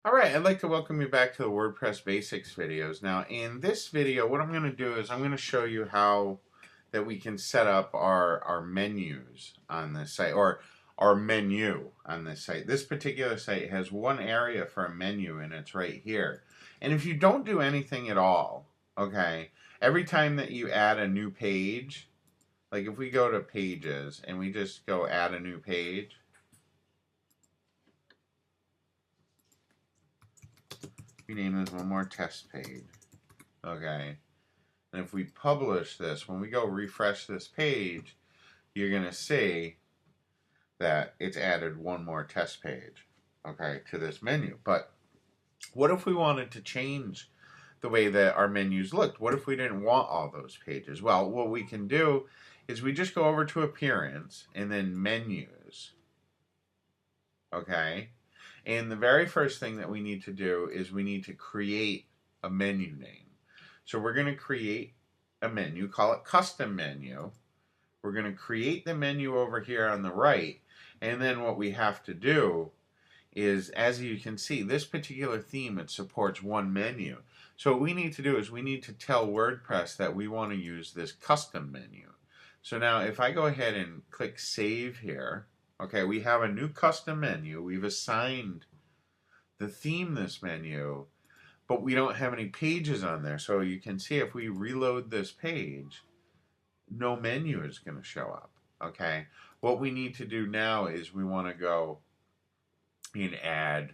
Alright, I'd like to welcome you back to the WordPress Basics videos. Now, in this video, what I'm going to do is I'm going to show you how that we can set up our menus on this site, or our menu on this site. This particular site has one area for a menu, and it's right here. And if you don't do anything at all, okay, every time that you add a new page, like if we go to Pages and we just go add a new page, we name this one more test page. Okay. And if we publish this, when we go refresh this page, you're going to see that it's added one more test page, okay, to this menu. But what if we wanted to change the way that our menus looked? What if we didn't want all those pages? Well, what we can do is we just go over to Appearance and then Menus, okay? And the very first thing that we need to do is we need to create a menu name. So we're going to create a menu, call it Custom Menu. We're going to create the menu over here on the right. And then what we have to do is, as you can see, this particular theme, it supports one menu. So what we need to do is we need to tell WordPress that we want to use this custom menu. So now if I go ahead and click Save here, okay, we have a new custom menu. We've assigned the theme this menu, but we don't have any pages on there. So you can see if we reload this page, no menu is going to show up. Okay, what we need to do now is we want to go and add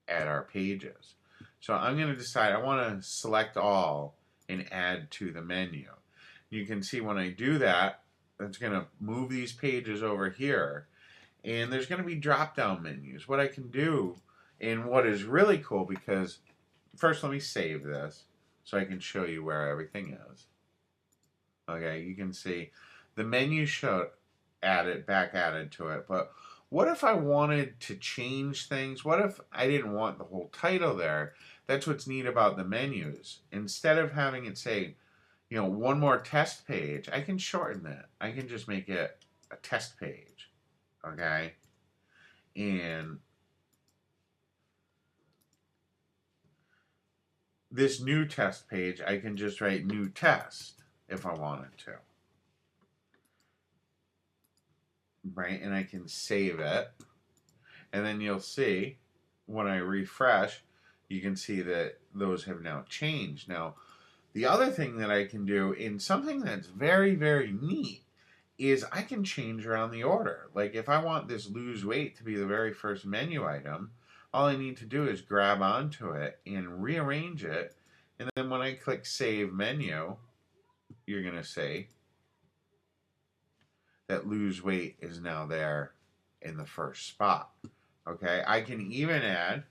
our pages. So I'm going to decide I want to select all and add to the menu. You can see when I do that, it's going to move these pages over here, and there's going to be drop-down menus. What I can do, and what is really cool, because first let me save this so I can show you where everything is. Okay, you can see the menu showed back added to it, but what if I wanted to change things? What if I didn't want the whole title there? That's what's neat about the menus. Instead of having it say, you know, one more test page, I can shorten that. I can just make it a test page. Okay? And this new test page, I can just write new test if I wanted to. Right? And I can save it. And then you'll see when I refresh, you can see that those have now changed. Now, the other thing that I can do, in something that's very, very neat, is I can change around the order. Like if I want this lose weight to be the very first menu item, all I need to do is grab onto it and rearrange it. And then when I click Save Menu, you're going to see that lose weight is now there in the first spot. Okay, I can even add,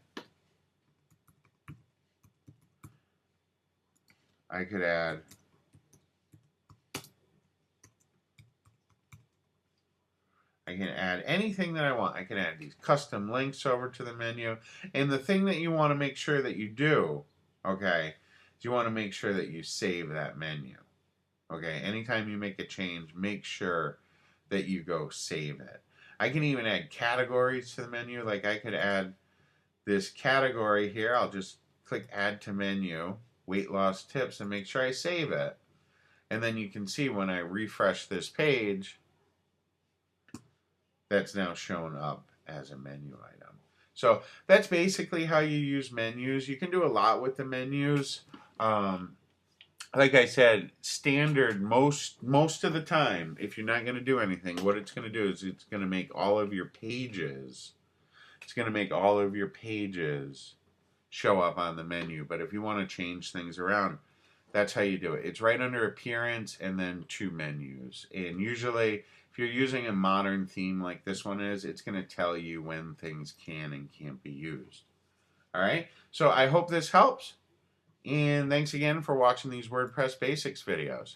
I can add anything that I want. I can add these custom links over to the menu. And the thing that you want to make sure that you do, okay, is you want to make sure that you save that menu. Okay, anytime you make a change, make sure that you go save it. I can even add categories to the menu. Like I could add this category here. I'll just click Add to Menu, Weight Loss Tips, and make sure I save it. And then you can see when I refresh this page, that's now shown up as a menu item. So that's basically how you use menus. You can do a lot with the menus. Like I said, standard most of the time, if you're not going to do anything, what it's going to do is it's going to make all of your pages, show up on the menu. But if you want to change things around, that's how you do it. It's right under Appearance and then to Menus. And usually, if you're using a modern theme like this one is, it's going to tell you when things can and can't be used. All right? So I hope this helps. And thanks again for watching these WordPress Basics videos.